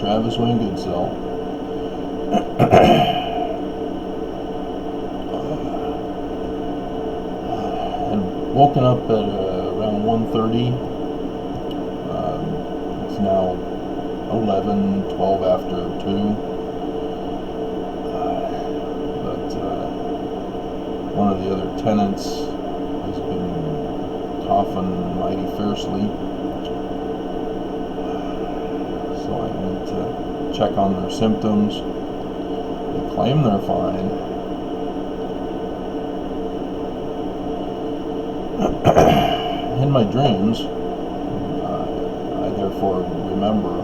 Travis Wayne Goodsell. Had woken up at around 1:30. It's now 11:12 after 2. But one of the other tenants has been coughing mighty fiercely. So I went to check on their symptoms. They claim they're fine. In my dreams, I therefore remember,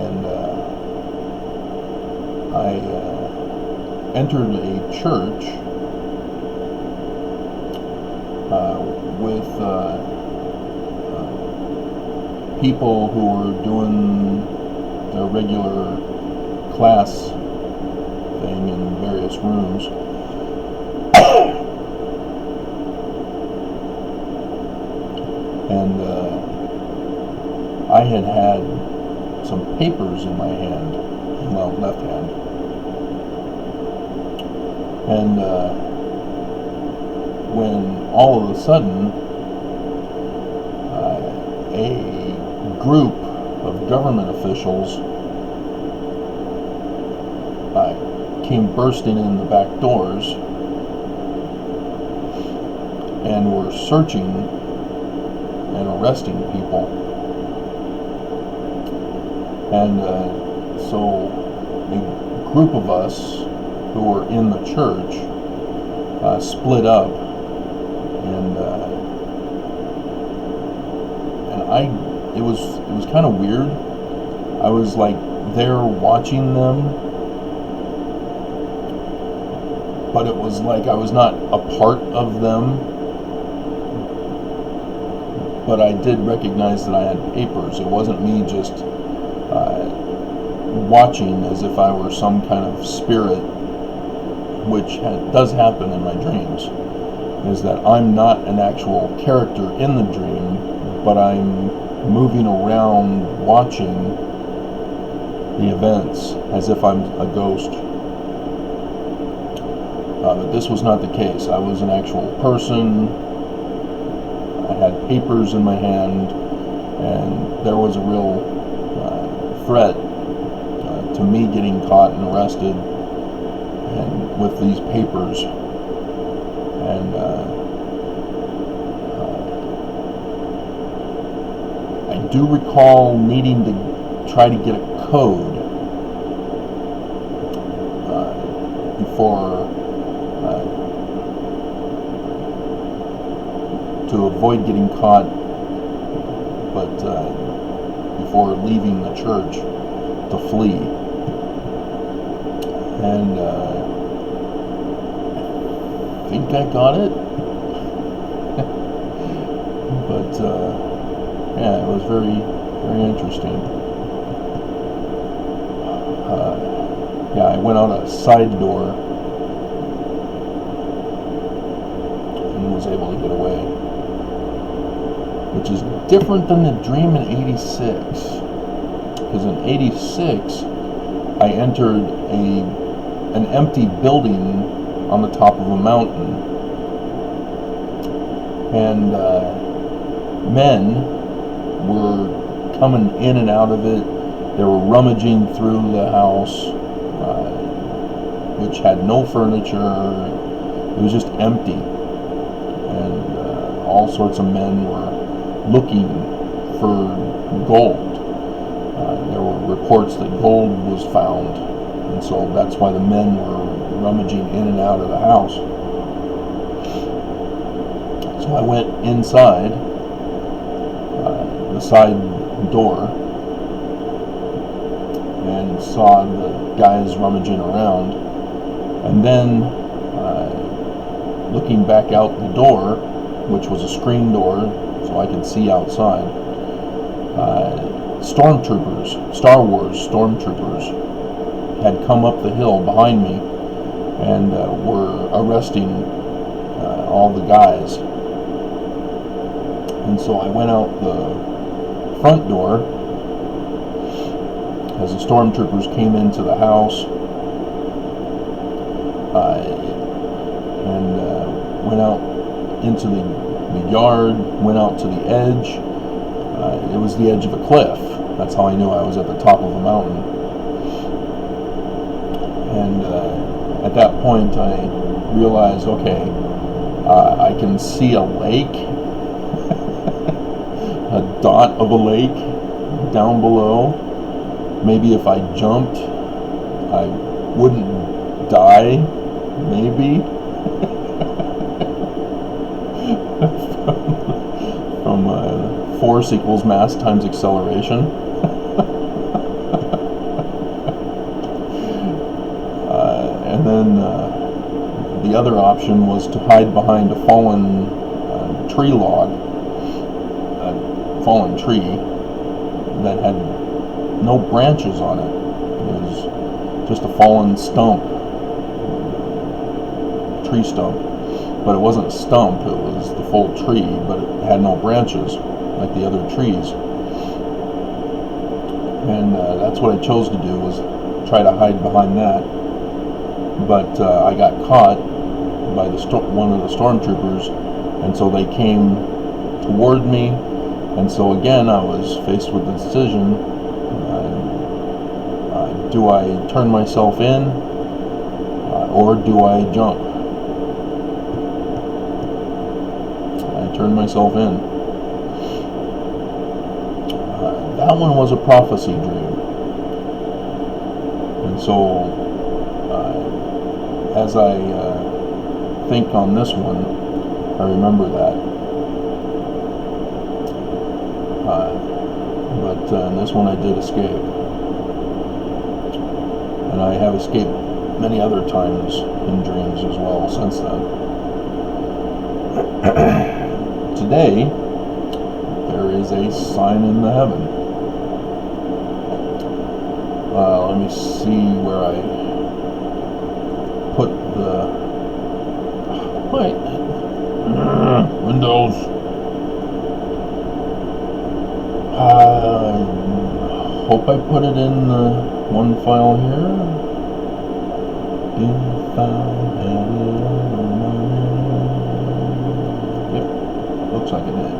and I entered a church with people who were doing their regular class thing in various rooms. And I had some papers in my hand, well, left hand. And when all of a sudden a group of government officials came bursting in the back doors and were searching and arresting people. And so a group of us who were in the church split up, and it was kind of weird. I was like there watching them, but it was like I was not a part of them. But I did recognize that I had papers. It wasn't me just watching as if I were some kind of spirit, which does happen in my dreams, is that I'm not an actual character in the dream, but I'm moving around watching the events as if I'm a ghost. But this was not the case. I was an actual person. I had papers in my hand, and there was a real threat to me getting caught and arrested, and with these papers. And I do recall needing to try to get a code before to avoid getting caught, but before leaving the church to flee. And I think I got it. But yeah, it was very, very interesting. Yeah, I went out a side door and was able to get away, which is different than the dream in 86. Because in 86, I entered an empty building on the top of a mountain, and men were coming in and out of it. They were rummaging through the house, which had no furniture. It was just empty, and all sorts of men were looking for gold. There were reports that gold was found, and so that's why the men were rummaging in and out of the house. So I went inside the side door and saw the guys rummaging around, and then looking back out the door, which was a screen door so I could see outside, stormtroopers, Star Wars stormtroopers, had come up the hill behind me and were arresting all the guys. And so I went out the front door as the stormtroopers came into the house and went out into the yard, went out to the edge. It was the edge of a cliff. That's how I knew I was at the top of a mountain. And at that point I realized, okay, I can see a lake, a dot of a lake down below. Maybe if I jumped, I wouldn't die, maybe. from force equals mass times acceleration. And then the other option was to hide behind a fallen tree log, a fallen tree that had no branches on it. It was just a fallen stump, tree stump. But it wasn't a stump, it was the full tree, but it had no branches like the other trees. And that's what I chose to do, was try to hide behind that. But I got caught by one of the stormtroopers, and so they came toward me, and so again I was faced with the decision, do I turn myself in, or do I jump? I turned myself in. That one was a prophecy dream, and so as I think on this one, I remember that. But in this one I did escape. And I have escaped many other times in dreams as well since then. Today, there is a sign in the heaven. Let me see where I put the Windows. Hope I put it in one file here. If I had it on my head. Yep, looks like it did.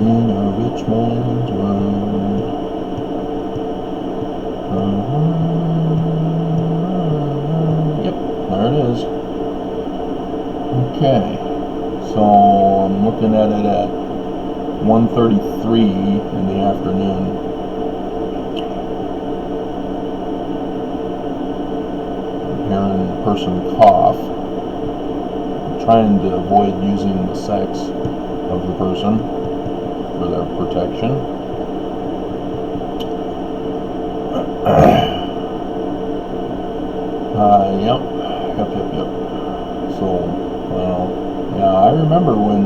In a rich man's world. Yep, there it is. Okay, so I'm looking at it at 1:33 in the afternoon. I'm hearing a person cough. I'm trying to avoid using the sex of the person for their protection. Yep. So, yeah, I remember when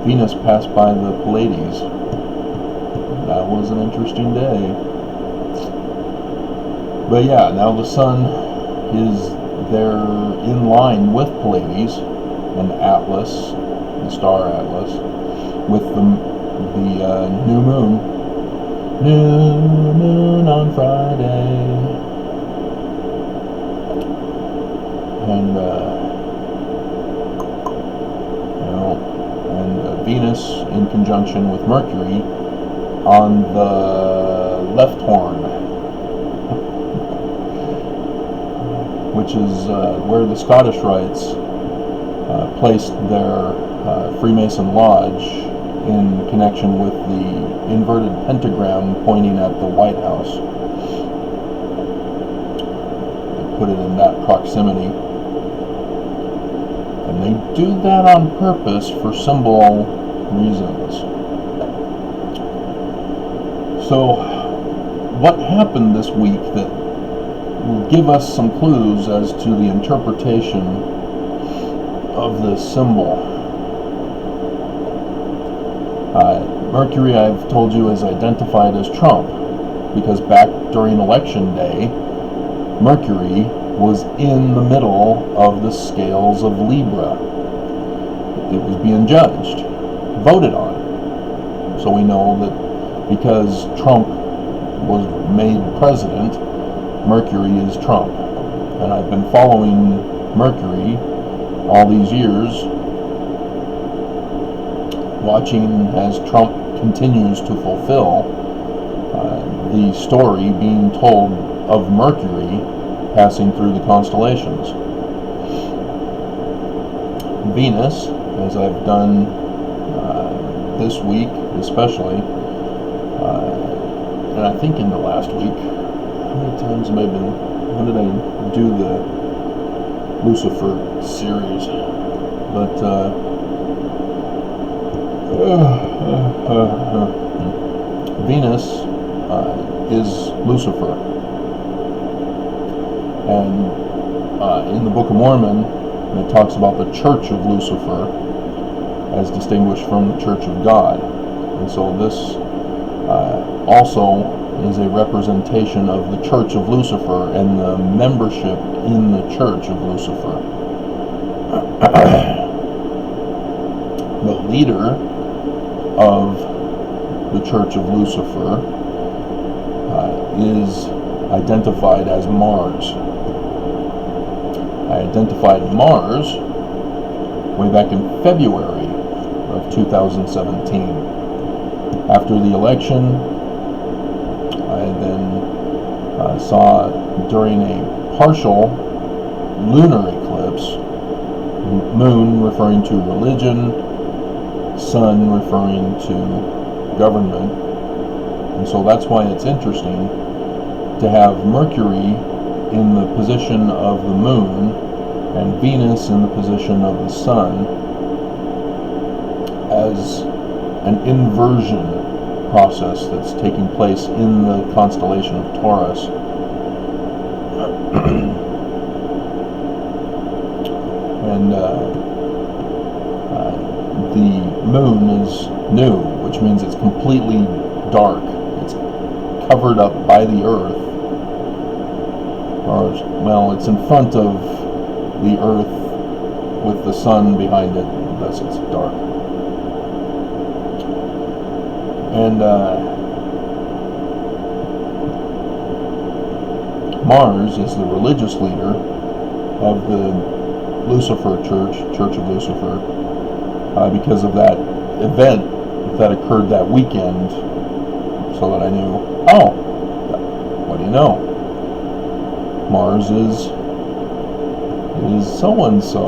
Venus passed by the Pleiades. That was an interesting day. But yeah, now the sun is there in line with Pleiades and Atlas, the star Atlas, with the new moon. New moon on Friday. And Venus in conjunction with Mercury on the left horn, which is where the Scottish Rites placed their Freemason Lodge in connection with the inverted pentagram pointing at the White House. They put it in that proximity. And they do that on purpose for symbol reasons. So, what happened this week that will give us some clues as to the interpretation of this symbol? Mercury, I've told you, is identified as Trump, because back during election day, Mercury was in the middle of the scales of Libra. It was being judged, voted on. So we know that because Trump was made president, Mercury is Trump. And I've been following Mercury all these years, watching as Trump continues to fulfill the story being told of Mercury passing through the constellations. Venus, as I've done this week especially, and I think in the last week, how many times have I been, when did I do the Lucifer series? But Venus is Lucifer, and in the Book of Mormon it talks about the Church of Lucifer as distinguished from the Church of God, and so this also is a representation of the Church of Lucifer and the membership in the Church of Lucifer. The leader of the Church of Lucifer is identified as Mars. I identified Mars way back in February of 2017. After the election, I then saw during a partial lunar eclipse, moon referring to religion, sun referring to government, and so that's why it's interesting to have Mercury in the position of the moon and Venus in the position of the sun as an inversion process that's taking place in the constellation of Taurus. And the moon is new, which means it's completely dark. It's covered up by the earth, or well, it's in front of the earth with the sun behind it, thus it's dark. And Mars is the religious leader of the Lucifer Church of Lucifer, because of that event that occurred that weekend, so that I knew, oh, what do you know? Mars is so-and-so.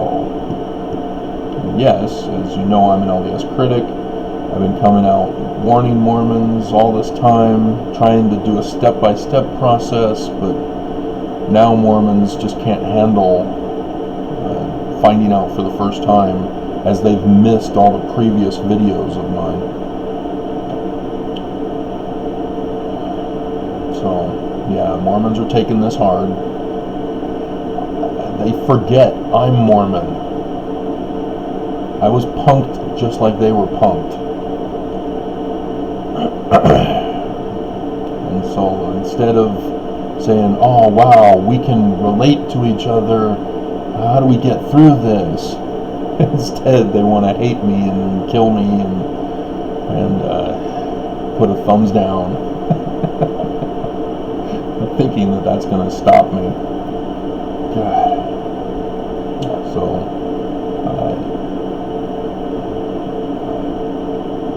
Yes, as you know, I'm an LDS critic. I've been coming out warning Mormons all this time, trying to do a step-by-step process, but now Mormons just can't handle finding out for the first time, as they've missed all the previous videos of mine. So, yeah, Mormons are taking this hard. They forget I'm Mormon. I was punked just like they were punked. And so instead of saying, oh wow, we can relate to each other, how do we get through this? Instead, they want to hate me and kill me and put a thumbs down, thinking that that's going to stop me. God. So,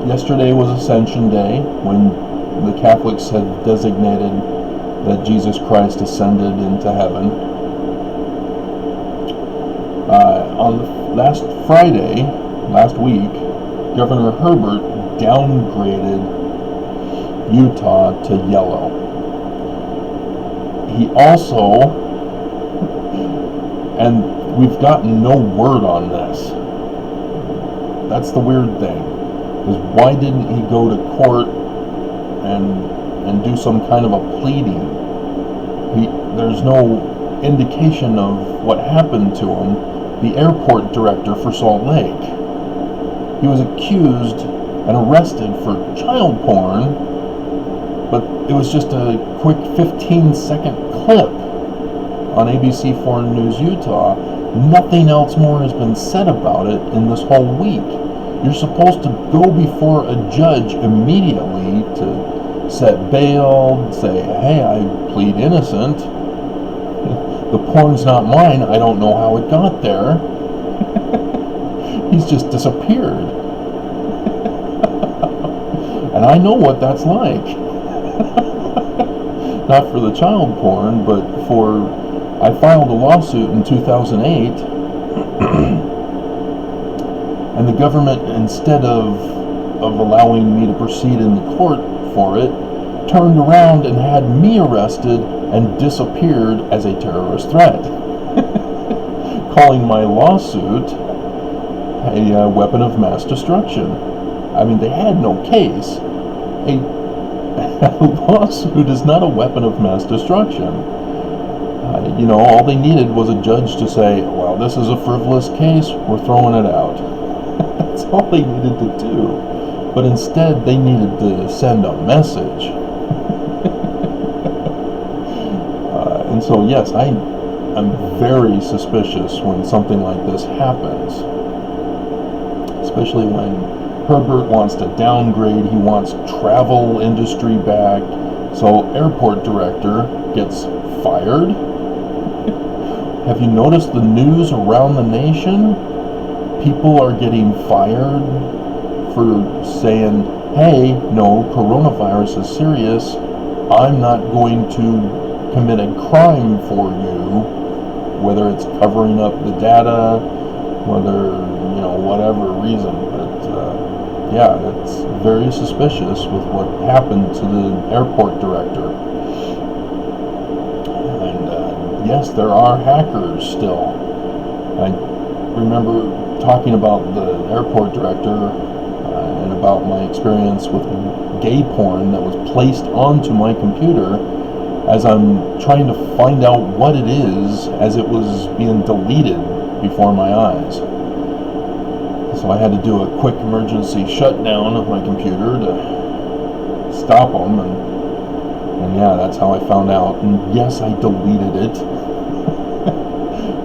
yesterday was Ascension Day, when the Catholics had designated that Jesus Christ ascended into heaven. On last Friday, last week, Governor Herbert downgraded Utah to yellow. He also, and we've gotten no word on this. That's the weird thing, is why didn't he go to court and do some kind of a pleading? There's no indication of what happened to him. The airport director for Salt Lake, he was accused and arrested for child porn, but it was just a quick 15-second clip on ABC4 News Utah. Nothing else more has been said about it in this whole week. You're supposed to go before a judge immediately to set bail, say, hey, I plead innocent. The porn's not mine. I don't know how it got there. He's just disappeared. And I know what that's like. Not for the child porn, but I filed a lawsuit in 2008, and the government, instead of allowing me to proceed in the court for it, turned around and had me arrested and disappeared as a terrorist threat, calling my lawsuit a weapon of mass destruction. I mean, they had no case. A lawsuit is not a weapon of mass destruction. All they needed was a judge to say, well, this is a frivolous case, we're throwing it out. That's all they needed to do. But instead, they needed to send a message. And so, yes, I'm very suspicious when something like this happens. Especially when Herbert wants to downgrade, he wants travel industry back. So, airport director gets fired. Have you noticed the news around the nation? People are getting fired for saying, hey, no, coronavirus is serious. I'm not going to commit a crime for you, whether it's covering up the data, whether, whatever reason. But, yeah, it's very suspicious with what happened to the airport director. Yes, there are hackers still. I remember talking about the airport director and about my experience with gay porn that was placed onto my computer as I'm trying to find out what it is as it was being deleted before my eyes. So I had to do a quick emergency shutdown of my computer to stop them, and yeah, that's how I found out. And yes, I deleted it.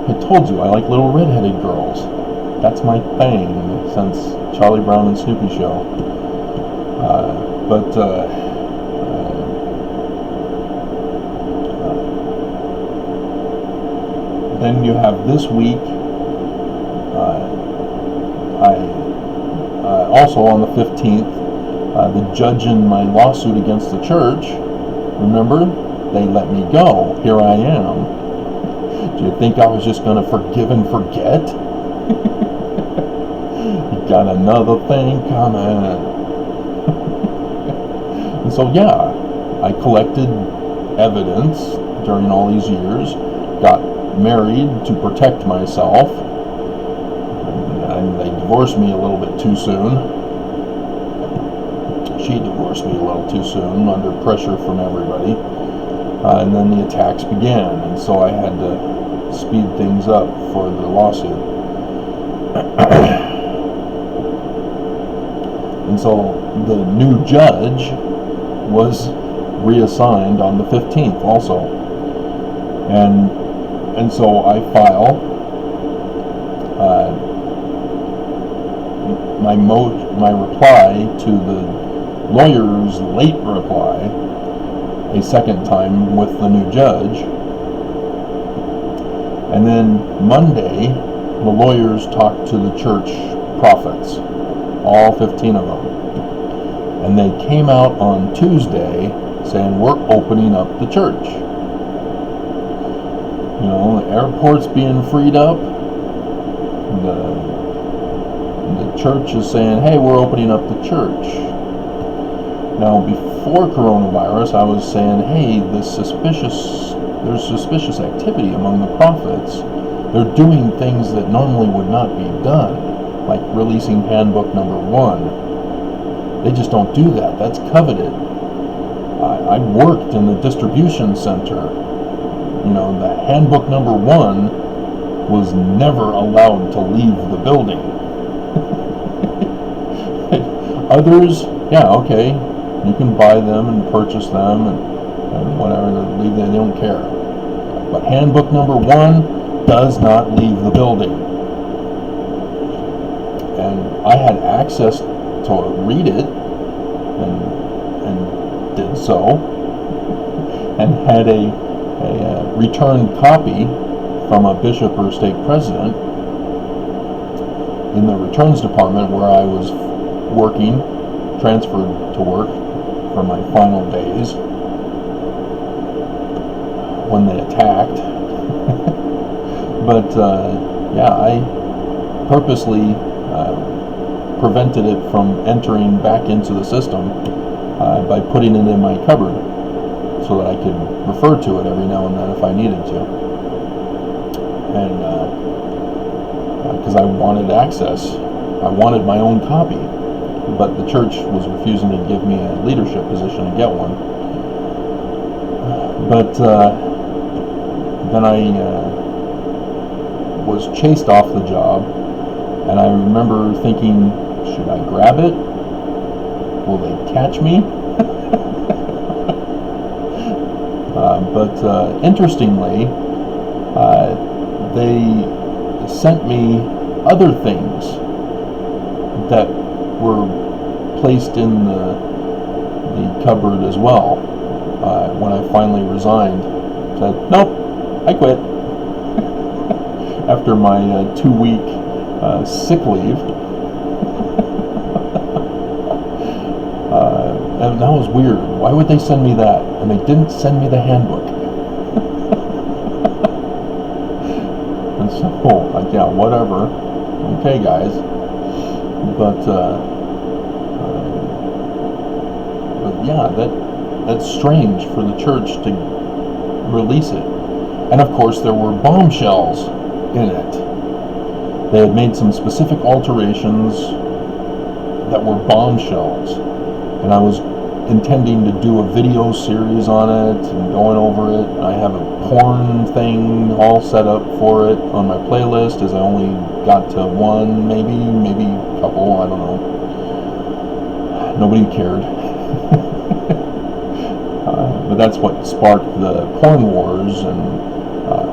I told you, I like little redheaded girls. That's my thing since Charlie Brown and Snoopy show. Then you have this week, also on the 15th, the judge in my lawsuit against the church, remember, they let me go. Here I am. Do you think I was just going to forgive and forget? You got another thing coming. And so, yeah, I collected evidence during all these years, got married to protect myself, and they divorced me a little bit too soon. She divorced me a little too soon under pressure from everybody. And then the attacks began, and so I had to speed things up for the lawsuit. And so the new judge was reassigned on the 15th also. And so I file my reply to the lawyer's late reply a second time with the new judge. And then Monday, the lawyers talked to the church prophets, all 15 of them. And they came out on Tuesday saying, we're opening up the church. The airport's being freed up. The church is saying, hey, we're opening up the church. Now, before coronavirus, I was saying, hey, there's suspicious activity among the prophets. They're doing things that normally would not be done, like releasing handbook number 1. They just don't do that. That's coveted. I worked in the distribution center. The handbook number 1 was never allowed to leave the building. Others, yeah, okay, you can buy them and purchase them and whatever, they don't care. But handbook number 1 does not leave the building. and I had access to read it, and did so, and had a returned copy from a bishop or stake president in the returns department where I was working, transferred to work for my final days when they attacked. But yeah, I purposely prevented it from entering back into the system by putting it in my cupboard so that I could refer to it every now and then if I needed to. And because I wanted access, I wanted my own copy, but the church was refusing to give me a leadership position to get one. But then I was chased off the job, and I remember thinking, should I grab it? Will they catch me? But interestingly, they sent me other things that were placed in the cupboard as well. When I finally resigned, said, nope, I quit. After my 2-week sick leave. And that was weird. Why would they send me that? And they didn't send me the handbook. And so, like, yeah, whatever. Okay, guys. But yeah, that's strange for the church to release it. And of course, there were bombshells in it. They had made some specific alterations that were bombshells, and I was intending to do a video series on it and going over it. I have a porn thing all set up for it on my playlist, as I only got to one, maybe a couple, I don't know. Nobody cared. But that's what sparked the porn wars, and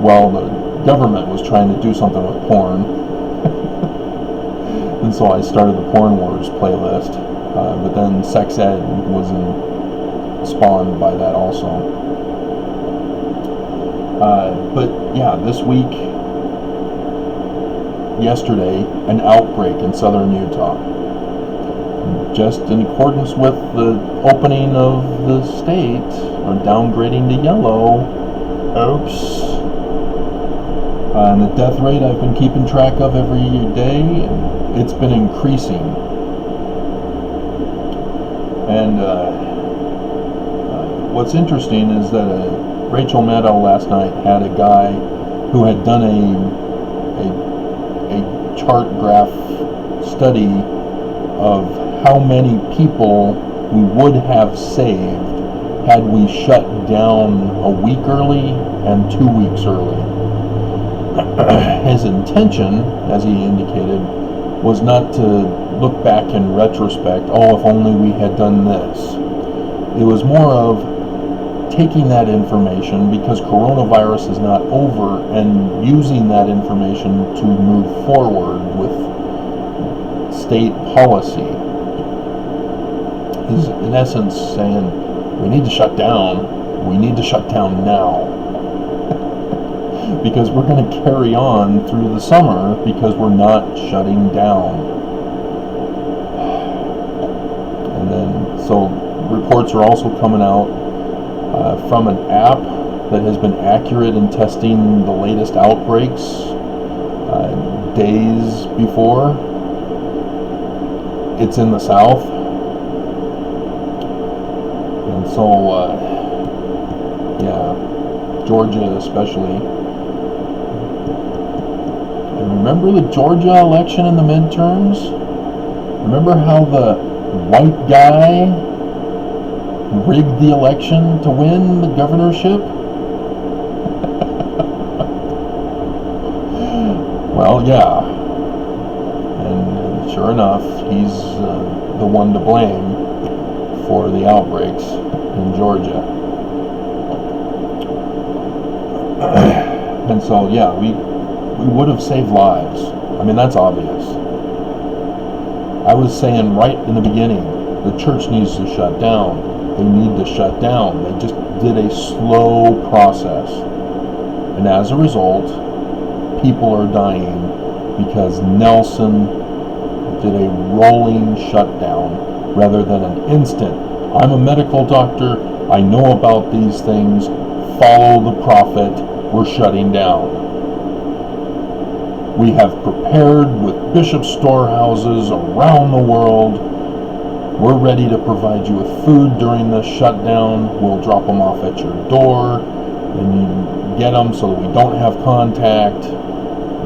well, the government was trying to do something with porn. And so I started the Porn Wars playlist, but then sex ed was spawned by that also. But yeah, this week, yesterday, an outbreak in southern Utah. Just in accordance with the opening of the state, or downgrading to yellow. Oops. And the death rate I've been keeping track of every day, and it's been increasing. And what's interesting is that Rachel Maddow last night had a guy who had done a chart graph study of how many people we would have saved had we shut down a week early and 2 weeks early. His intention, as he indicated, was not to look back in retrospect, oh, if only we had done this. It was more of taking that information, because coronavirus is not over, and using that information to move forward with state policy. He's in essence saying, we need to shut down. We need to shut down now. Because we're going to carry on through the summer because we're not shutting down. And then, so reports are also coming out from an app that has been accurate in testing the latest outbreaks days before. It's in the south. And so, yeah, Georgia especially. Remember the Georgia election in the midterms? Remember how the white guy rigged the election to win the governorship? Well, yeah. And sure enough, he's the one to blame for the outbreaks in Georgia. And so, yeah, we would have saved lives. I mean, that's obvious. I was saying right in the beginning, the church needs to shut down. They need to shut down. They just did a slow process. And as a result, people are dying because Nelson did a rolling shutdown rather than an instant. I'm a medical doctor. I know about these things. Follow the prophet. We're shutting down. We have prepared with bishop storehouses around the world. We're ready to provide you with food during this shutdown. We'll drop them off at your door, and you get them so that we don't have contact.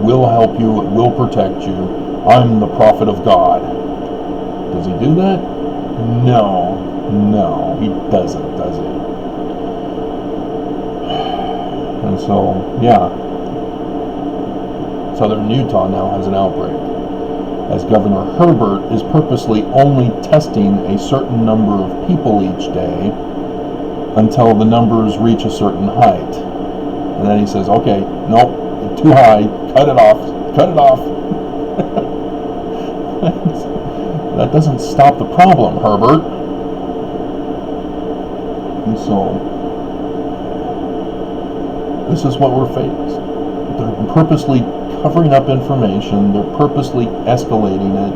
We'll help you. We'll protect you. I'm the prophet of God. Does he do that? No, he doesn't, does he? And so, yeah. Southern Utah now has an outbreak, as Governor Herbert is purposely only testing a certain number of people each day until the numbers reach a certain height. And then he says, okay, nope, too high, cut it off. That doesn't stop the problem, Herbert. And so, this is what we're faced. They're purposely covering up information, they're purposely escalating it,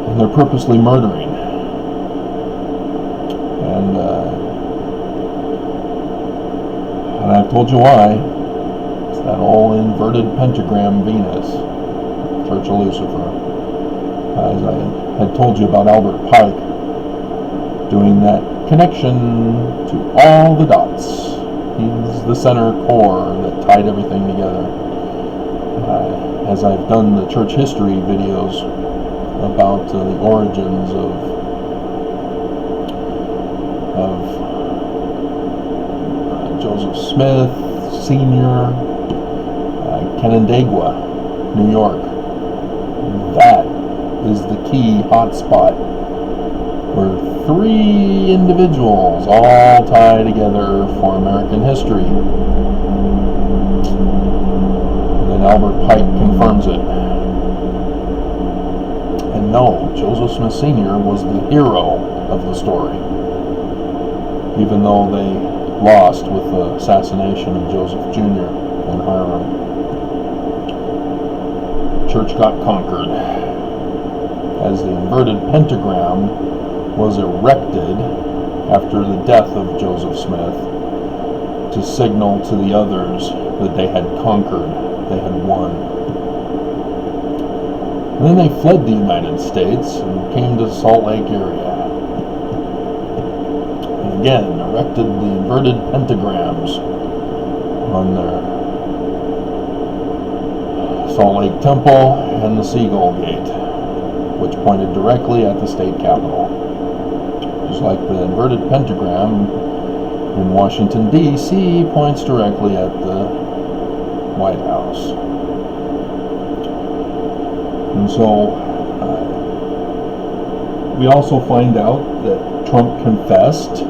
and they're purposely murdering. And I've told you why. It's that old inverted pentagram Venus, Church of Lucifer. As I had told you about Albert Pike, doing that connection to all the dots. He's the center core that tied everything together. As I've done the church history videos about the origins of Joseph Smith Sr., Canandaigua, New York. That is the key hotspot where three individuals all tie together for American history. Albert Pike confirms it. And no, Joseph Smith Sr. was the hero of the story, even though they lost with the assassination of Joseph Jr. in Hiram. Church got conquered as the inverted pentagram was erected after the death of Joseph Smith to signal to the others that they had conquered. They had won. And then they fled the United States and came to the Salt Lake area. And again, erected the inverted pentagrams on their Salt Lake Temple and the Seagull Gate, which pointed directly at the state capitol. Just like the inverted pentagram in Washington, D.C. points directly at the White House. And so we also find out that Trump confessed,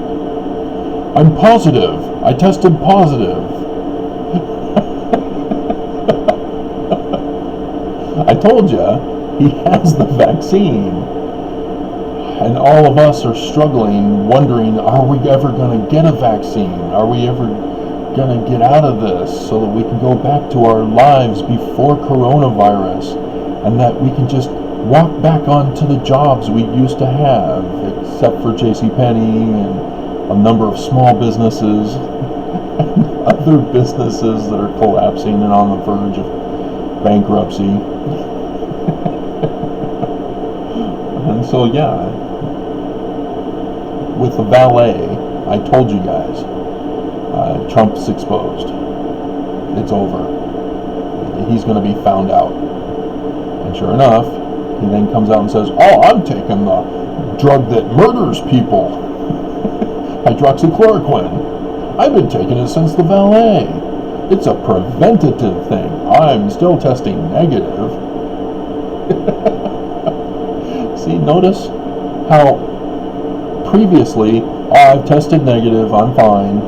I'm positive, I tested positive. I told you, he has the vaccine. And all of us are struggling, wondering, are we ever going to get a vaccine? Are we ever going to get out of this so that we can go back to our lives before coronavirus, and that we can just walk back onto the jobs we used to have, except for JCPenney and a number of small businesses and other businesses that are collapsing and on the verge of bankruptcy. And so, yeah, with the valet, I told you guys, Trump's exposed. It's over. He's going to be found out. And sure enough, he then comes out and says, oh, I'm taking the drug that murders people. Hydroxychloroquine. I've been taking it since the valet. It's a preventative thing. I'm still testing negative. See, notice how previously, I've tested negative, I'm fine.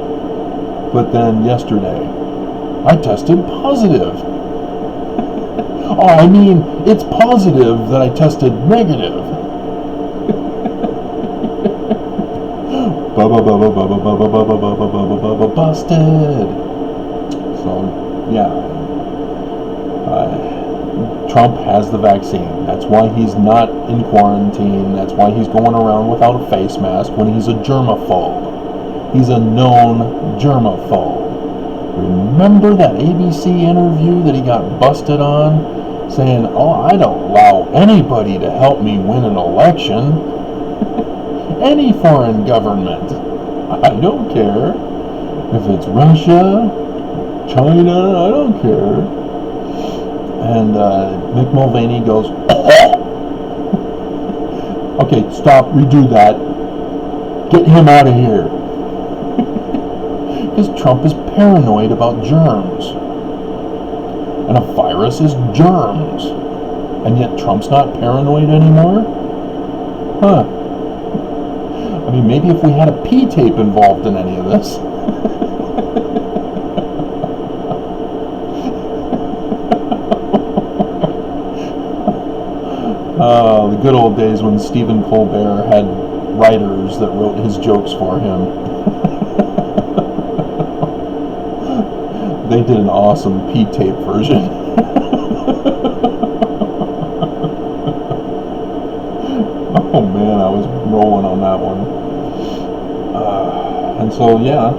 But then yesterday, I tested positive. Oh, I mean, it's positive that I tested negative. Busted. So, yeah. Trump has the vaccine. That's why he's not in quarantine. That's why he's going around without a face mask when he's a germaphobe. He's a known germaphobe. Remember that ABC interview that he got busted on? Saying, oh, I don't allow anybody to help me win an election. Any foreign government. I don't care. If it's Russia, China, I don't care. And Mick Mulvaney goes, okay, stop, redo that. Get him out of here. Because Trump is paranoid about germs. And a virus is germs. And yet Trump's not paranoid anymore? Huh. I mean, maybe if we had a P-tape involved in any of this. The good old days when Stephen Colbert had writers that wrote his jokes for him. They did an awesome P-tape version. Oh man, I was rolling on that one. And so, yeah,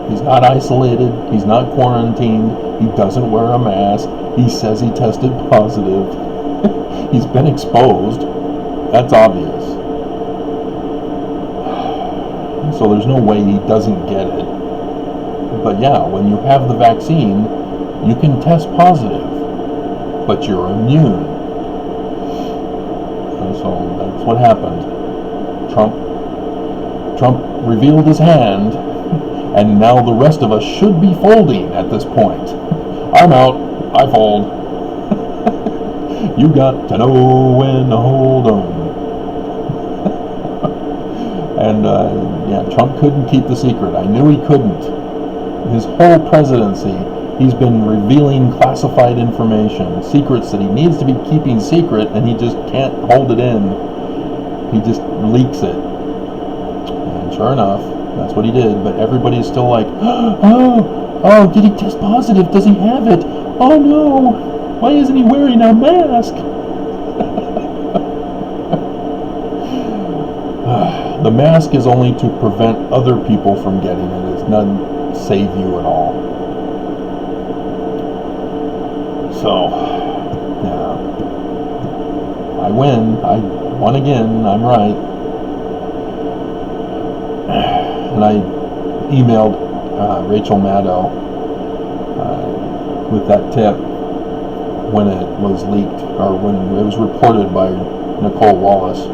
he's not isolated, he's not quarantined, he doesn't wear a mask, he says he tested positive. He's been exposed. That's obvious. So there's no way he doesn't get it. But yeah, when you have the vaccine, you can test positive, but you're immune. And so that's what happened. Trump revealed his hand, and now the rest of us should be folding at this point. I'm out. I fold. You got to know when to hold on. And yeah, Trump couldn't keep the secret. I knew he couldn't. His whole presidency, he's been revealing classified information, secrets that he needs to be keeping secret, and he just can't hold it in. He just leaks it. And sure enough, that's what he did. But everybody's still like, oh, did he test positive? Does he have it? Oh no! Why isn't he wearing a mask? The mask is only to prevent other people from getting it. It doesn't save you at all. So, yeah. I win. I won again. I'm right. And I emailed Rachel Maddow with that tip when it was leaked, or when it was reported by Nicole Wallace.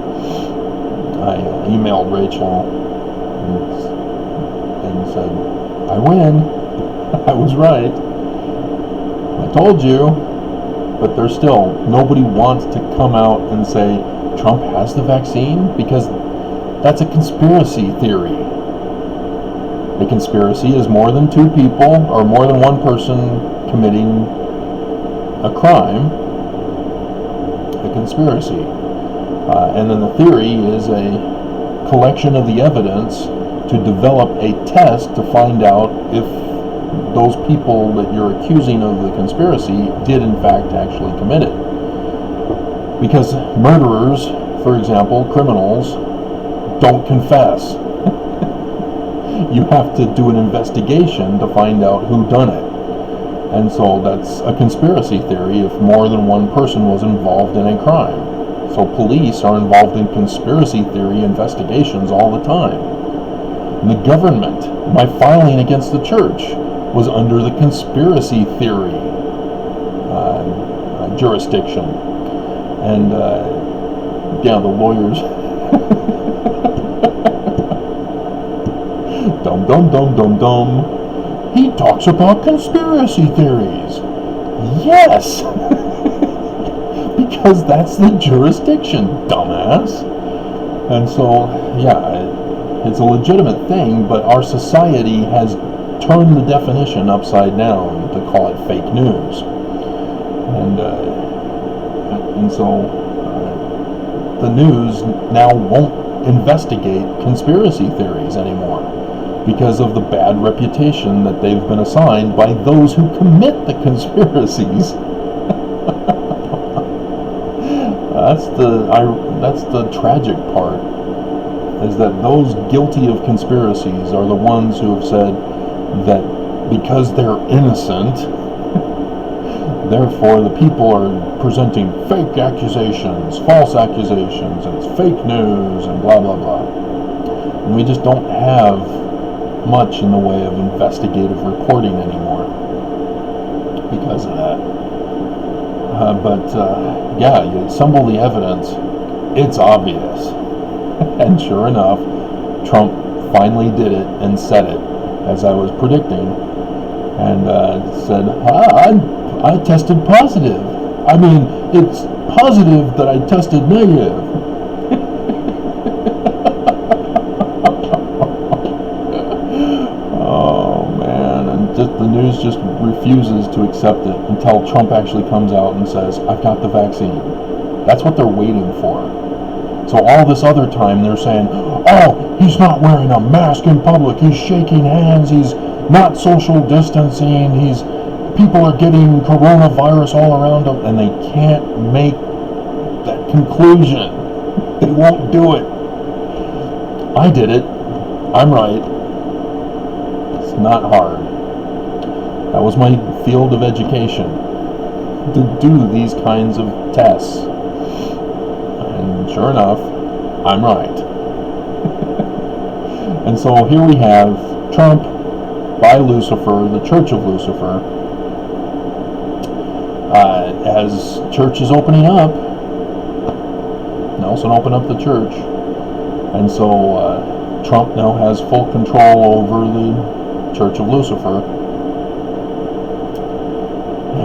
I emailed Rachel and said, I win. I was right. I told you. But there's still, nobody wants to come out and say Trump has the vaccine, because that's a conspiracy theory. A conspiracy is more than two people or more than one person committing a crime, a conspiracy. And then the theory is a collection of the evidence to develop a test to find out if those people that you're accusing of the conspiracy did in fact actually commit it. Because murderers, for example, criminals, don't confess. You have to do an investigation to find out who done it. And so that's a conspiracy theory if more than one person was involved in a crime. So police are involved in conspiracy theory investigations all the time. And the government, my filing against the church, was under the conspiracy theory jurisdiction. And yeah, the lawyers dum dum dum dum dum. He talks about conspiracy theories. Yes! Because that's the jurisdiction, dumbass. And so, yeah, it's a legitimate thing, but our society has turned the definition upside down to call it fake news. And so the news now won't investigate conspiracy theories anymore because of the bad reputation that they've been assigned by those who commit the conspiracies. That's the tragic part, is that those guilty of conspiracies are the ones who have said that because they're innocent, therefore the people are presenting fake accusations, false accusations, and it's fake news, and blah blah blah. And we just don't have much in the way of investigative reporting anymore because of that. Yeah, you assemble the evidence, it's obvious. And sure enough, Trump finally did it and said it, as I was predicting, and said, I tested positive. I mean, it's positive that I tested negative. Oh man, and the news just refuses to accept it until Trump actually comes out and says, I've got the vaccine. That's what they're waiting for. So all this other time they're saying, oh, he's not wearing a mask in public, he's shaking hands, he's not social distancing, people are getting coronavirus all around him, and they can't make that conclusion. They won't do it. I did it. I'm right. It's not hard. That was my field of education, to do these kinds of tests. And sure enough, I'm right. And so here we have Trump by Lucifer, the Church of Lucifer. As church is opening up, Nelson opened up the church. And so Trump now has full control over the Church of Lucifer.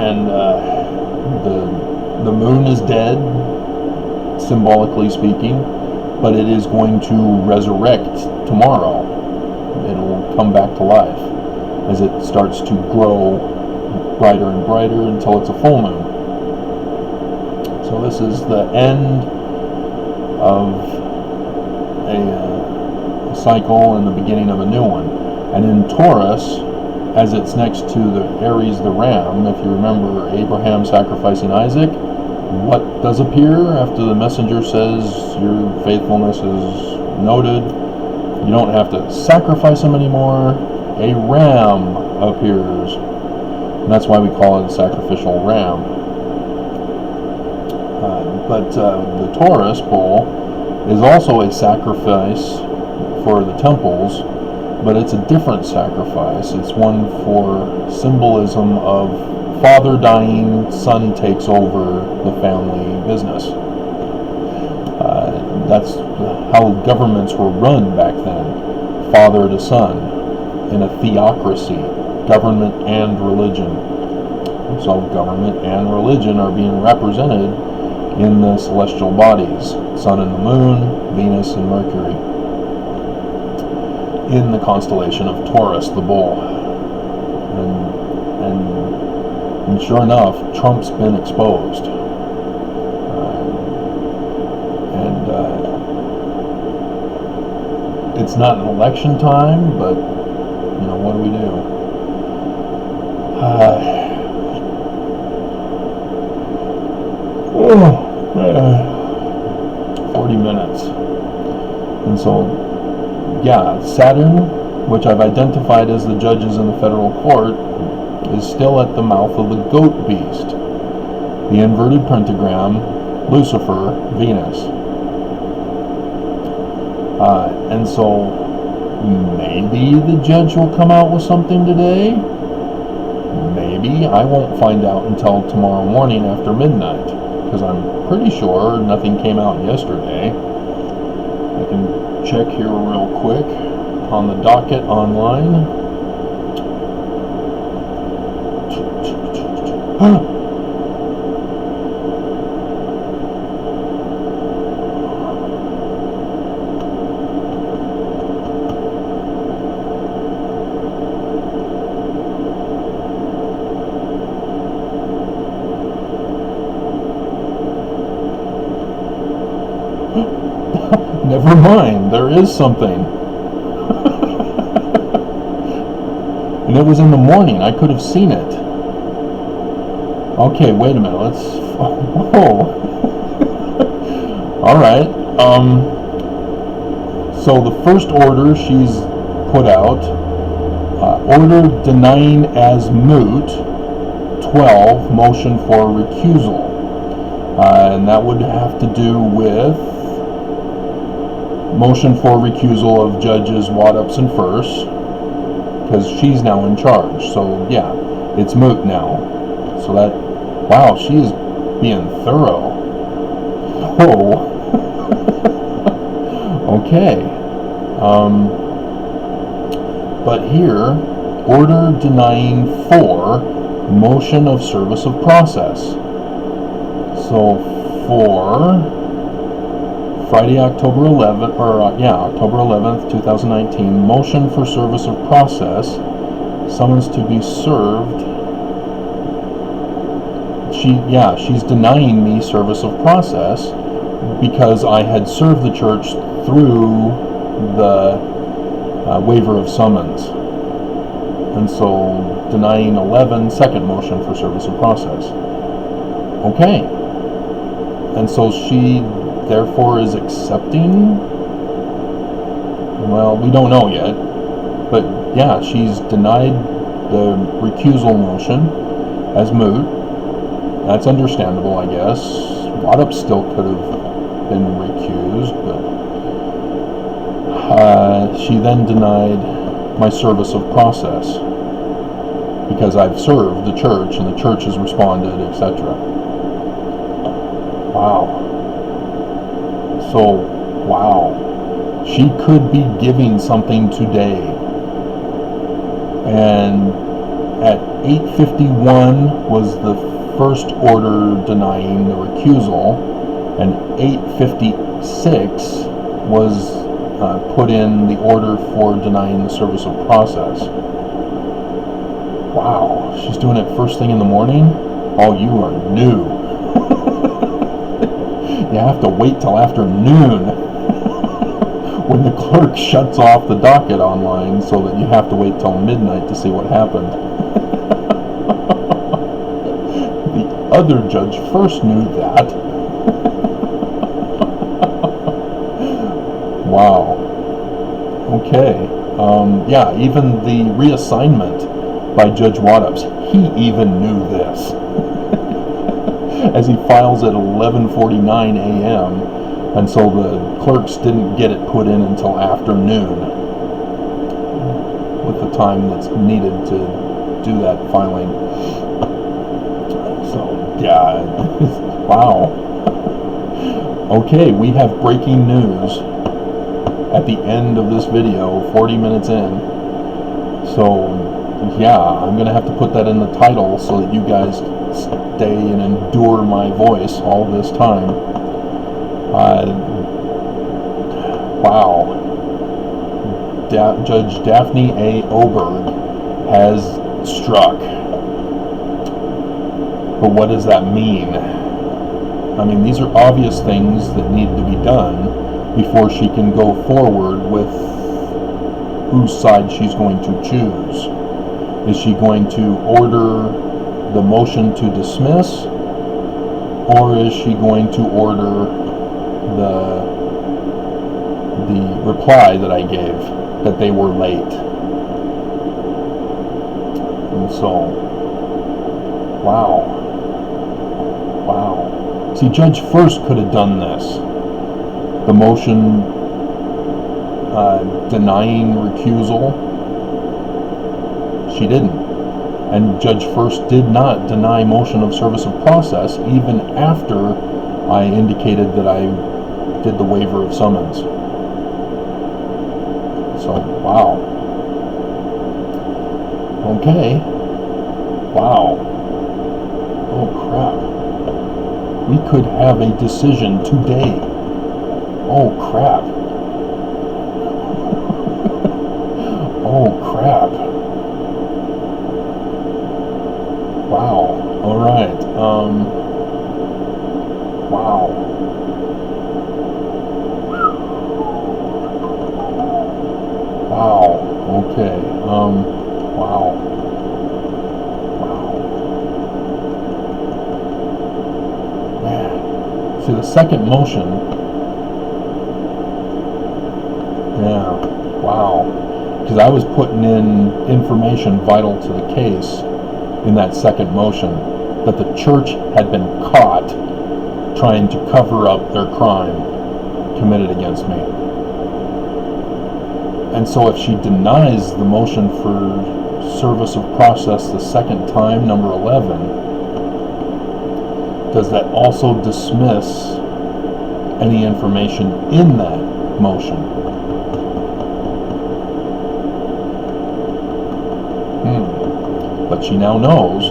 And the moon is dead, symbolically speaking, but it is going to resurrect tomorrow. It will come back to life as it starts to grow brighter and brighter until it's a full moon. So this is the end of a cycle and the beginning of a new one. And in Taurus, as it's next to the Aries, the ram, if you remember Abraham sacrificing Isaac, what does appear after the messenger says your faithfulness is noted? You don't have to sacrifice him anymore. A ram appears. And that's why we call it a sacrificial ram. But the Taurus bull is also a sacrifice for the temples, but it's a different sacrifice. It's one for symbolism of father dying, son takes over the family business. That's how governments were run back then, father to son, in a theocracy, government and religion. So government and religion are being represented in the celestial bodies, sun and the moon, Venus and Mercury, in the constellation of Taurus, the bull. And sure enough, Trump's been exposed. It's not an election time, but, what do we do? 40 minutes. And so, yeah, Saturn, which I've identified as the judges in the federal court, is still at the mouth of the goat beast. The inverted pentagram, Lucifer, Venus. And so maybe the judge will come out with something today. Maybe. I won't find out until tomorrow morning after midnight, because I'm pretty sure nothing came out yesterday. I can check here real quick on the docket online. Never mind, there is something. And it was in the morning. I could have seen it. Okay, wait a minute. Let's. Oh. All right. So the first order she's put out, order denying as moot 12, motion for recusal. And that would have to do with motion for recusal of Judges Waddups and First, because she's now in charge. So yeah, it's moot now. So that, wow, she is being thorough. Oh. Okay. But here, order denying 4, motion of service of process. So for Friday, October 11th, October 11th, 2019, motion for service of process, summons to be served. She's denying me service of process because I had served the church through the waiver of summons. And so denying 11, second motion for service of process. Okay. And so she therefore is accepting. Well, we don't know yet, but yeah, she's denied the recusal motion as moot. That's understandable, I guess. Waddup still could have been recused, but she then denied my service of process because I've served the church and the church has responded, etc. Wow. So, wow, she could be giving something today. And at 8:51 was the first order denying the recusal, and 8:56 was put in the order for denying the service of process. Wow, she's doing it first thing in the morning? Oh, you are new. You have to wait till afternoon when the clerk shuts off the docket online, so that you have to wait till midnight to see what happened. The other judge first knew that. Wow. Okay. Yeah, even the reassignment by Judge Waddups, he even knew this. As he files at 11:49 a.m., and so the clerks didn't get it put in until afternoon, with the time that's needed to do that filing. So, yeah, wow. Okay, we have breaking news at the end of this video, 40 minutes in. So, yeah, I'm going to have to put that in the title so that you guys stay and endure my voice all this time. Wow. Judge Daphne A. Oberg has struck. But what does that mean? I mean, these are obvious things that need to be done before she can go forward with whose side she's going to choose. Is she going to order the motion to dismiss, or is she going to order the reply that I gave, that they were late? And so, wow. See, Judge First could have done this. The motion denying recusal, she didn't. And Judge First did not deny motion of service of process even after I indicated that I did the waiver of summons. So, wow. Okay. Wow. Oh, crap. We could have a decision today. Oh, crap. Oh, crap. Wow. All right. Wow. See, the second motion, yeah, wow. Because I was putting in information vital to the case in that second motion, that the church had been caught trying to cover up their crime committed against me. And so if she denies the motion for service of process the second time, number 11, does that also dismiss any information in that motion? But she now knows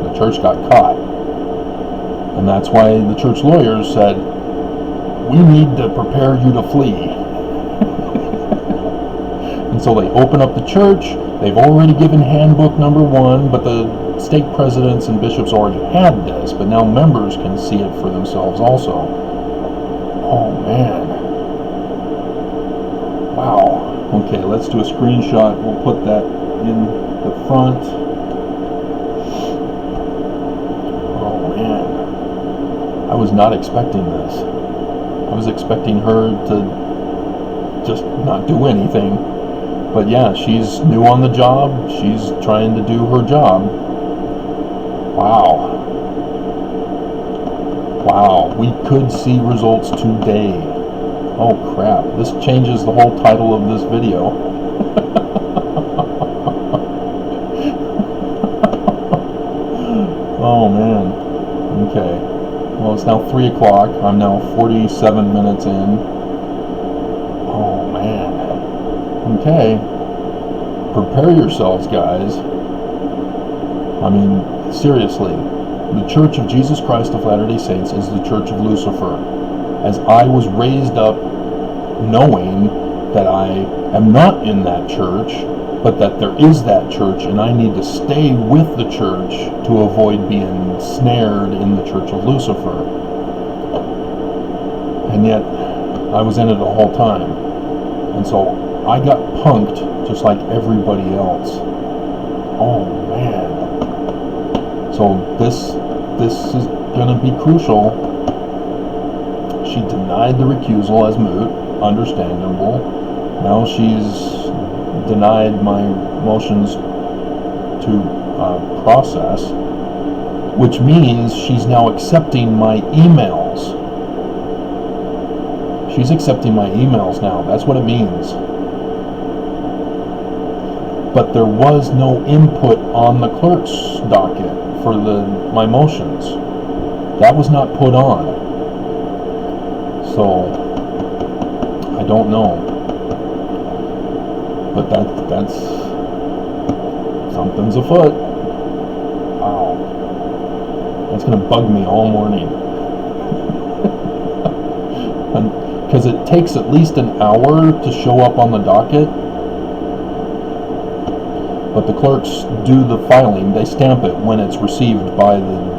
the church got caught. And that's why the church lawyers said, we need to prepare you to flee. And so they open up the church. They've already given handbook number 1, but the stake presidents and bishops already had this, but now members can see it for themselves also. Oh man. Wow. Okay, let's do a screenshot. We'll put that in the front. Oh man. I was not expecting this. I was expecting her to just not do anything. But yeah, she's new on the job. She's trying to do her job. Wow. Wow, we could see results today. Oh crap, this changes the whole title of this video. Oh man. Okay. Well, it's now 3 o'clock. I'm now 47 minutes in. Oh man. Okay. Prepare yourselves, guys. I mean, seriously, the Church of Jesus Christ of Latter-day Saints is the Church of Lucifer. As I was raised up knowing that I am not in that church, but that there is that church, and I need to stay with the church to avoid being snared in the Church of Lucifer. And yet, I was in it the whole time. And so, I got punked just like everybody else. Oh man. So this is gonna be crucial. She denied the recusal as moot, understandable. Now she's denied my motions to process, which means she's now accepting my emails. She's accepting my emails now. That's what it means. But there was no input on the clerk's docket for my motions. That was not put on. So I don't know. But that's something's afoot. Wow. That's gonna bug me all morning. Because it takes at least an hour to show up on the docket. But the clerks do the filing; they stamp it when it's received by them.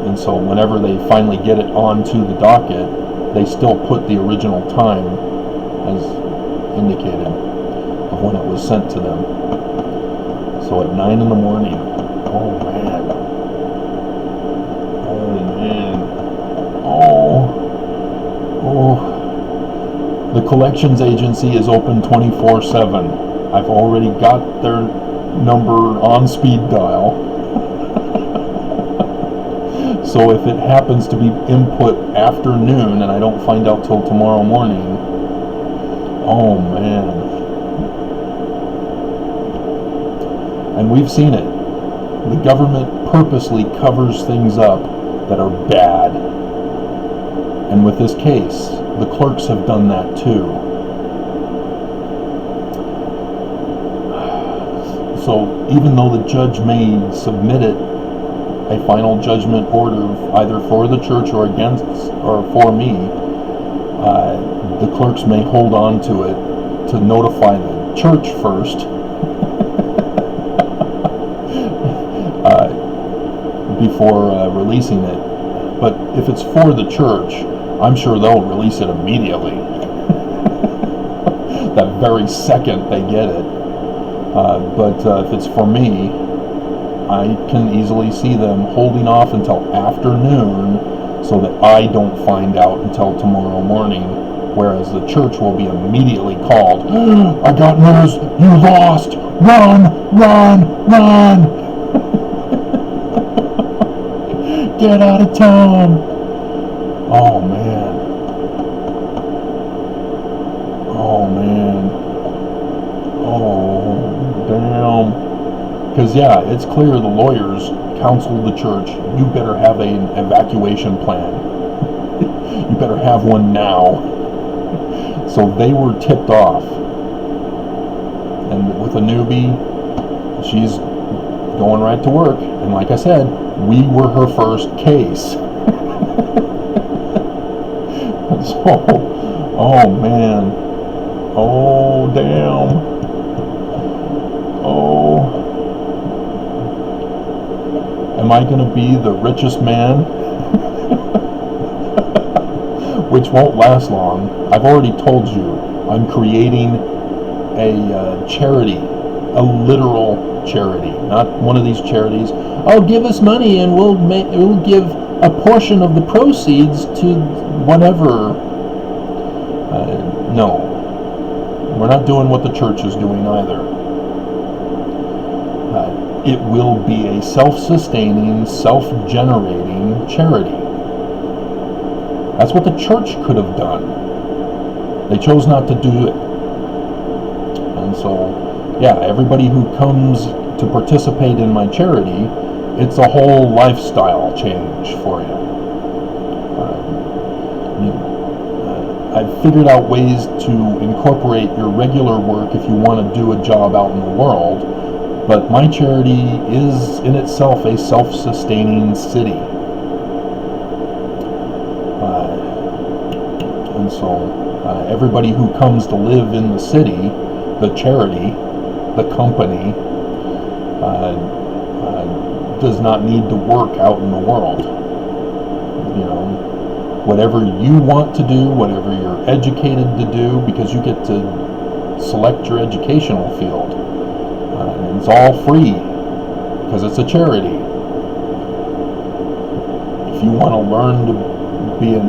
And so, whenever they finally get it onto the docket, they still put the original time as indicated of when it was sent to them. So at 9 in the morning. Oh man. Oh man. Oh. The collections agency is open 24/7. I've already got their number on speed dial. So if it happens to be input afternoon and I don't find out till tomorrow morning, oh man. And we've seen it. The government purposely covers things up that are bad. And with this case, the clerks have done that too. So even though the judge may submit it, a final judgment order either for the church or against or for me, the clerks may hold on to it to notify the church first before releasing it. But if it's for the church, I'm sure they'll release it immediately. That very second they get it. But if it's for me, I can easily see them holding off until afternoon so that I don't find out until tomorrow morning, whereas the church will be immediately called. I got news, you lost! Run! Run! Run! Get out of town! Oh man. Oh man. Oh damn. Because yeah, it's clear the lawyers counseled the church, you better have an evacuation plan. You better have one now. So they were tipped off. And with a newbie, she's going right to work. And like I said, we were her first case. So, oh man. Oh damn. Oh. Am I going to be the richest man? Which won't last long. I've already told you, I'm creating a charity, a literal charity, not one of these charities. Oh, give us money and we'll give a portion of the proceeds to whatever. No, we're not doing what the church is doing either. It will be a self-sustaining, self-generating charity. That's what the church could have done. They chose not to do it. And so, yeah, everybody who comes to participate in my charity, it's a whole lifestyle change for you. I've figured out ways to incorporate your regular work if you want to do a job out in the world, but my charity is in itself a self-sustaining city. And so everybody who comes to live in the city, the charity, the company, does not need to work out in the world. You know, whatever you want to do, whatever you're educated to do, because you get to select your educational field. And it's all free, because it's a charity. If you want to learn to be a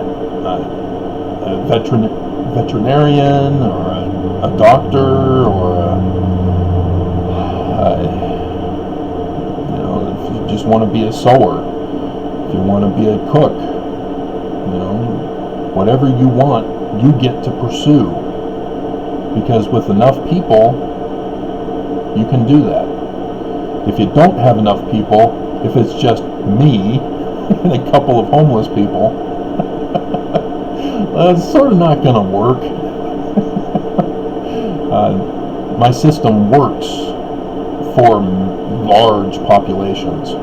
veterinarian, or a doctor, or you know, if you just want to be a sewer, if you want to be a cook, you know, whatever you want, you get to pursue. Because with enough people, you can do that. If you don't have enough people, if it's just me and a couple of homeless people, it's sort of not going to work. My system works for large populations,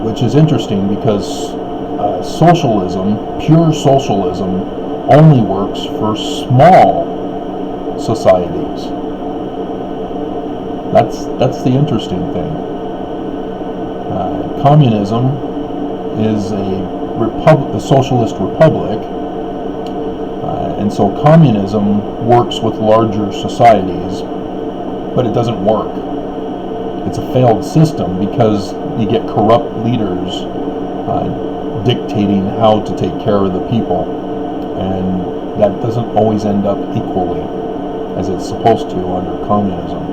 which is interesting because socialism, pure socialism, only works for small societies. That's the interesting thing. Communism is a socialist republic, and so communism works with larger societies, but it doesn't work. It's a failed system because you get corrupt leaders dictating how to take care of the people, and that doesn't always end up equally as it's supposed to under communism.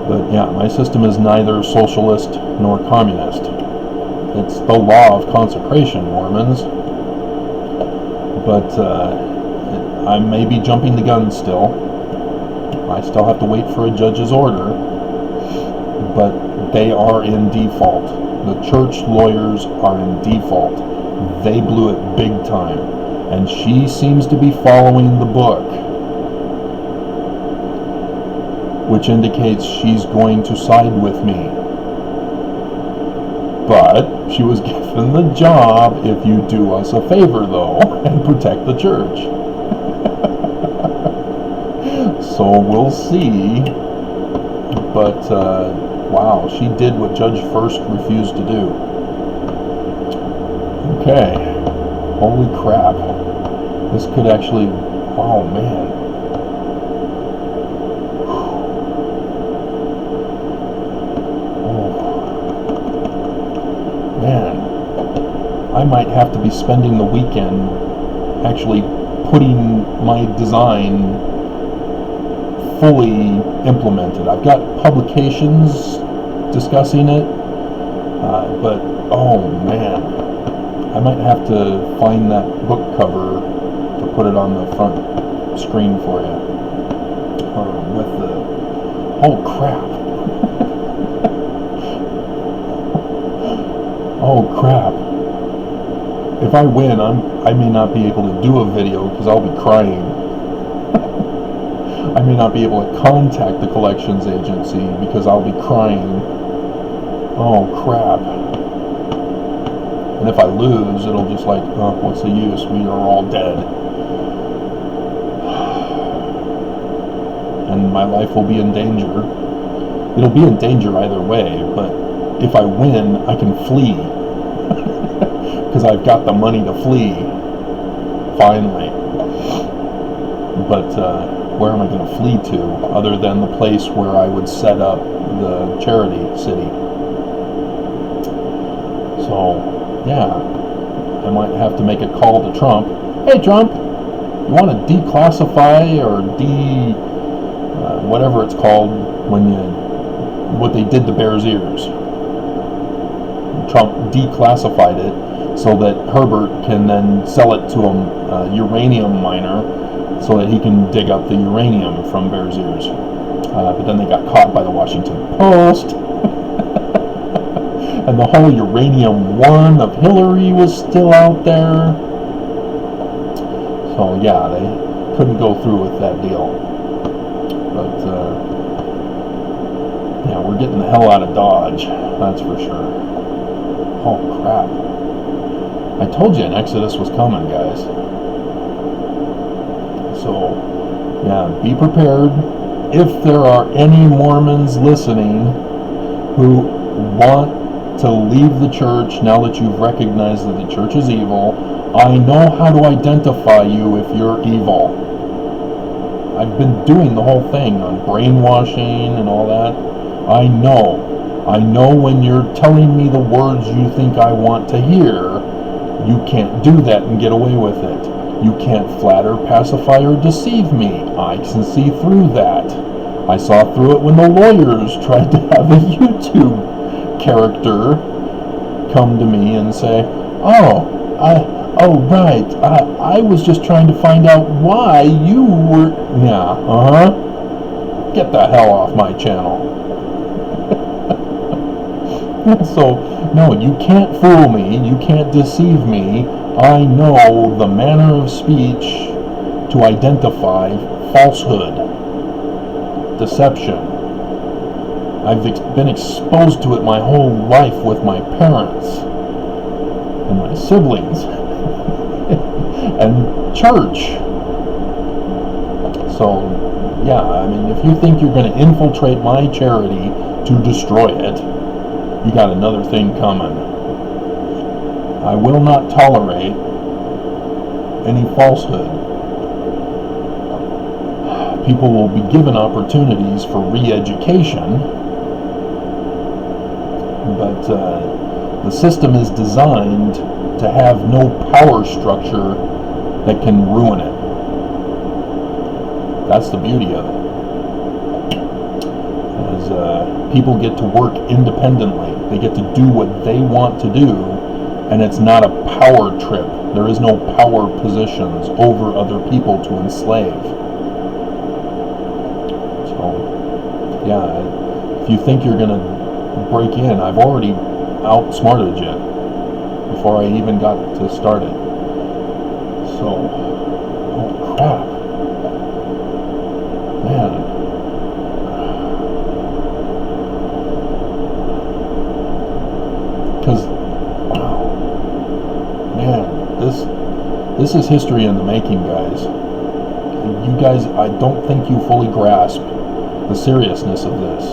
But yeah, my system is neither socialist nor communist. It's the law of consecration, Mormons. But I may be jumping the gun still. I still have to wait for a judge's order. But they are in default. The church lawyers are in default. They blew it big time. And she seems to be following the book, which indicates she's going to side with me. But she was given the job, if you do us a favor though, and protect the church. So we'll see. But wow, she did what Judge First refused to do. Okay, holy crap. This could actually, oh man. I might have to be spending the weekend actually putting my design fully implemented. I've got publications discussing it, but oh man, I might have to find that book cover to put it on the front screen for you, with the, oh crap. Oh crap. If I win, I may not be able to do a video because I'll be crying. I may not be able to contact the collections agency because I'll be crying. Oh crap. And if I lose, it'll just like, oh, what's the use? We are all dead. And my life will be in danger. It'll be in danger either way, but if I win, I can flee. Because I've got the money to flee. Finally. But where am I going to flee to other than the place where I would set up the charity city? So, yeah. I might have to make a call to Trump. Hey Trump, you want to declassify or whatever it's called when what they did to Bears Ears? Trump declassified it so that Herbert can then sell it to a uranium miner so that he can dig up the uranium from Bears Ears. But then they got caught by the Washington Post. And the whole uranium one of Hillary was still out there. So yeah, they couldn't go through with that deal. But yeah, we're getting the hell out of Dodge, that's for sure. Oh crap. I told you an exodus was coming, guys. So, yeah, be prepared. If there are any Mormons listening who want to leave the church now that you've recognized that the church is evil, I know how to identify you if you're evil. I've been doing the whole thing on brainwashing and all that. I know when you're telling me the words you think I want to hear. You can't do that and get away with it. You can't flatter, pacify, or deceive me. I can see through that. I saw through it when the lawyers tried to have a YouTube character come to me and say, right, I was just trying to find out why you were, get the hell off my channel. So, no, you can't fool me, you can't deceive me. I know the manner of speech to identify falsehood, deception. I've been exposed to it my whole life with my parents and my siblings and church. So, yeah, I mean, if you think you're going to infiltrate my charity to destroy it, you got another thing coming. I will not tolerate any falsehood. People will be given opportunities for re-education, but the system is designed to have no power structure that can ruin it. That's the beauty of it. As people get to work independently, they get to do what they want to do, and it's not a power trip. There is no power positions over other people to enslave. So, yeah, if you think you're going to break in, I've already outsmarted you before I even got to start it. So, oh crap. Man. Because, wow. Man, this is history in the making, guys. You guys, I don't think you fully grasp the seriousness of this.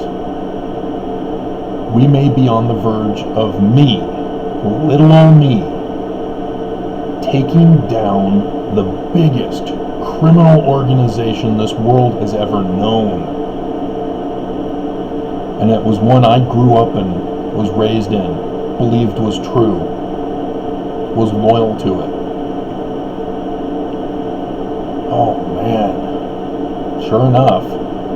We may be on the verge of me, little old me, taking down the biggest criminal organization this world has ever known. And it was one I grew up and was raised in, believed was true. was loyal to it. Oh man. Sure enough,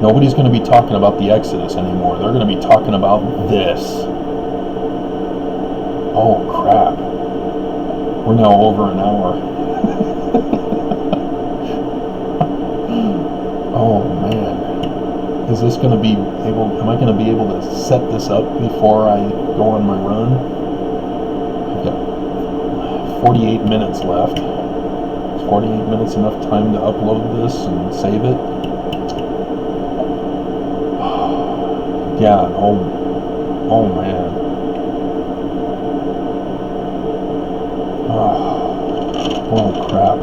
nobody's going to be talking about the Exodus anymore. They're going to be talking about this. Oh crap. We're now over an hour. Oh man. Is this going to be able, am I going to be able to set this up before I go on my run? I've got 48 minutes left. Is 48 minutes enough time to upload this and save it? Yeah, oh man. Oh crap.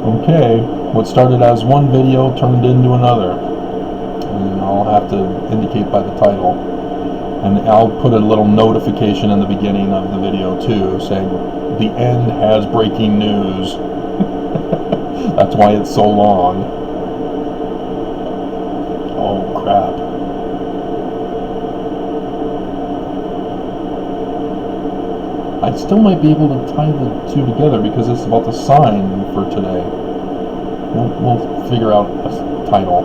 Okay, what started as one video turned into another. And I'll have to indicate by the title. And I'll put a little notification in the beginning of the video too, saying the end has breaking news. That's why it's so long. Oh crap. I still might be able to tie the two together because it's about the sign for today. We'll figure out a title.